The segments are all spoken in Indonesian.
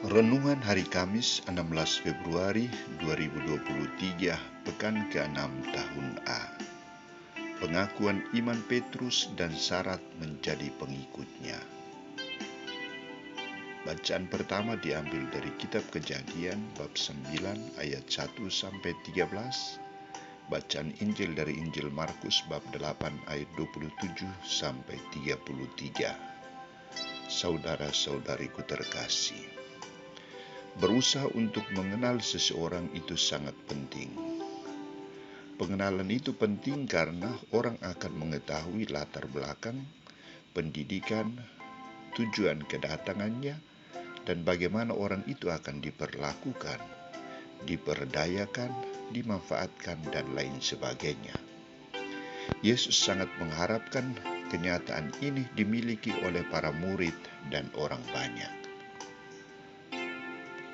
Renungan Hari Kamis 16 Februari 2023 Pekan ke-6 Tahun A. Pengakuan iman Petrus dan syarat menjadi pengikutnya. Bacaan pertama diambil dari kitab Kejadian bab 9 ayat 1-13. Bacaan Injil dari Injil Markus bab 8 ayat 27-33. Saudara-saudariku terkasih, berusaha untuk mengenal seseorang itu sangat penting. Pengenalan itu penting karena orang akan mengetahui latar belakang, pendidikan, tujuan kedatangannya, dan bagaimana orang itu akan diperlakukan, diperdayakan, dimanfaatkan, dan lain sebagainya. Yesus sangat mengharapkan kenyataan ini dimiliki oleh para murid dan orang banyak.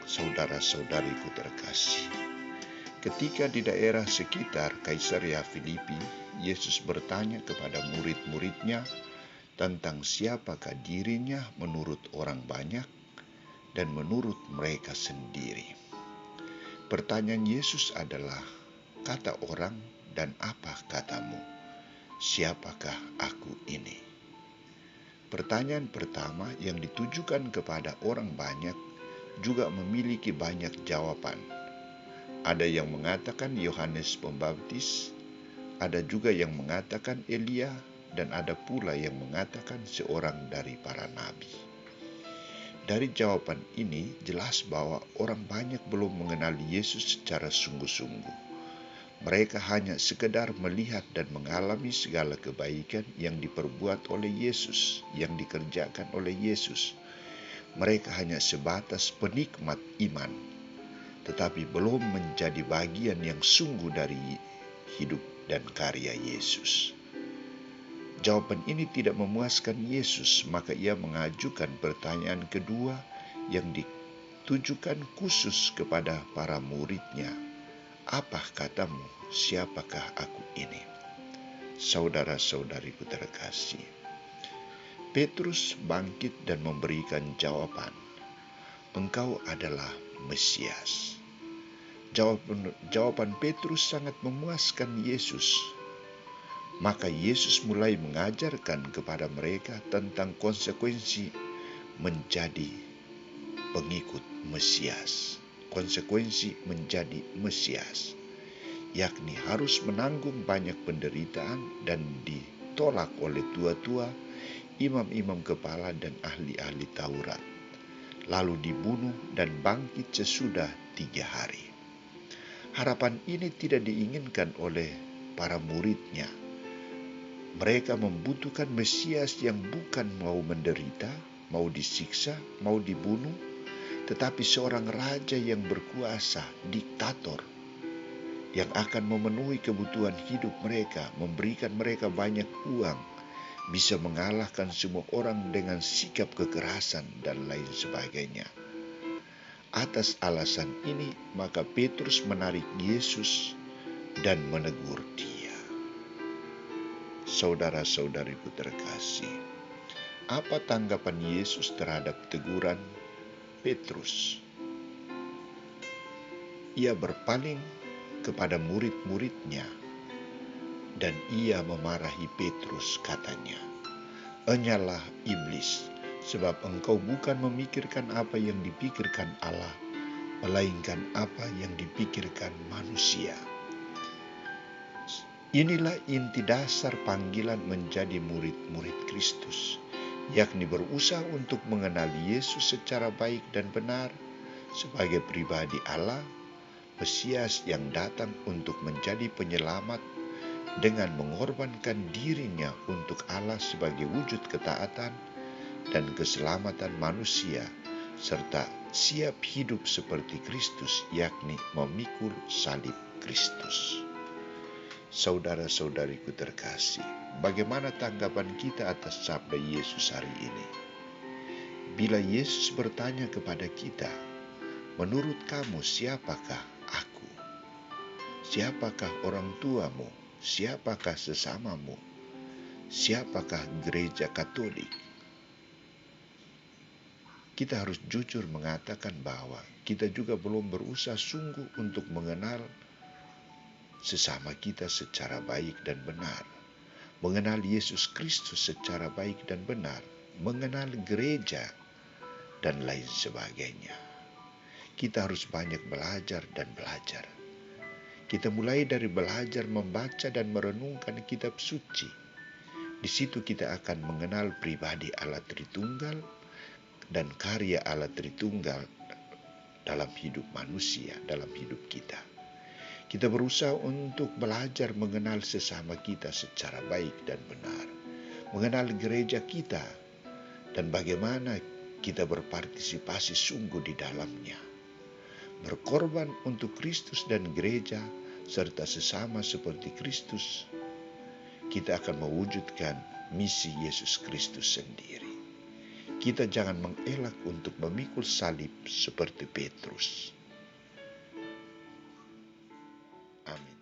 Saudara-saudariku terkasih, ketika di daerah sekitar Kaisarea Filipi, Yesus bertanya kepada murid-muridnya tentang siapakah dirinya menurut orang banyak dan menurut mereka sendiri. Pertanyaan Yesus adalah, kata orang dan apa katamu? Siapakah aku ini? Pertanyaan pertama yang ditujukan kepada orang banyak juga memiliki banyak jawaban. Ada yang mengatakan Yohanes Pembaptis, ada juga yang mengatakan Elia, dan ada pula yang mengatakan seorang dari para nabi. Dari jawaban ini jelas bahwa orang banyak belum mengenal Yesus secara sungguh-sungguh. Mereka hanya sekedar melihat dan mengalami segala kebaikan yang diperbuat oleh Yesus, yang dikerjakan oleh Yesus. Mereka hanya sebatas penikmat iman, tetapi belum menjadi bagian yang sungguh dari hidup dan karya Yesus. Jawaban ini tidak memuaskan Yesus, maka ia mengajukan pertanyaan kedua yang ditujukan khusus kepada para muridnya. Apa katamu, siapakah aku ini? Saudara-saudariku terkasih, Petrus bangkit dan memberikan jawaban, engkau adalah Mesias. Jawaban Petrus sangat memuaskan Yesus. Maka Yesus mulai mengajarkan kepada mereka tentang konsekuensi menjadi pengikut Mesias. Konsekuensi menjadi Mesias, yakni harus menanggung banyak penderitaan dan ditolak oleh tua-tua, imam-imam kepala dan ahli-ahli Taurat, lalu dibunuh dan bangkit sesudah 3 hari. Harapan ini tidak diinginkan oleh para muridnya. Mereka membutuhkan Mesias yang bukan mau menderita, mau disiksa, mau dibunuh, tetapi seorang raja yang berkuasa, diktator, yang akan memenuhi kebutuhan hidup mereka, memberikan mereka banyak uang, bisa mengalahkan semua orang dengan sikap kekerasan dan lain sebagainya. Atas alasan ini, maka Petrus menarik Yesus dan menegur dia. Saudara-saudariku terkasih, apa tanggapan Yesus terhadap teguran Petrus? Ia berpaling kepada murid-muridnya dan ia memarahi Petrus, katanya, "Enyalah iblis, sebab engkau bukan memikirkan apa yang dipikirkan Allah, melainkan apa yang dipikirkan manusia." Inilah inti dasar panggilan menjadi murid-murid Kristus, yakni berusaha untuk mengenali Yesus secara baik dan benar sebagai pribadi Allah, Mesias yang datang untuk menjadi penyelamat dengan mengorbankan dirinya untuk Allah sebagai wujud ketaatan dan keselamatan manusia, serta siap hidup seperti Kristus, yakni memikul salib Kristus. Saudara-saudariku terkasih, bagaimana tanggapan kita atas sabda Yesus hari ini? Bila Yesus bertanya kepada kita, menurut kamu siapakah aku? Siapakah orang tuamu? Siapakah sesamamu? Siapakah gereja Katolik? kita harus jujur mengatakan bahwa kita juga belum berusaha sungguh untuk mengenal sesama kita secara baik dan benar, mengenal Yesus Kristus secara baik dan benar, mengenal gereja, dan lain sebagainya. Kita harus banyak belajar dan belajar. Kita mulai dari belajar membaca dan merenungkan kitab suci. Di situ kita akan mengenal pribadi Allah Tritunggal dan karya Allah Tritunggal dalam hidup manusia, dalam hidup kita. Kita berusaha untuk belajar mengenal sesama kita secara baik dan benar, mengenal gereja kita, dan bagaimana kita berpartisipasi sungguh di dalamnya, berkorban untuk Kristus dan gereja, serta sesama seperti Kristus. Kita akan mewujudkan misi Yesus Kristus sendiri. Kita jangan mengelak untuk memikul salib seperti Petrus. Amin.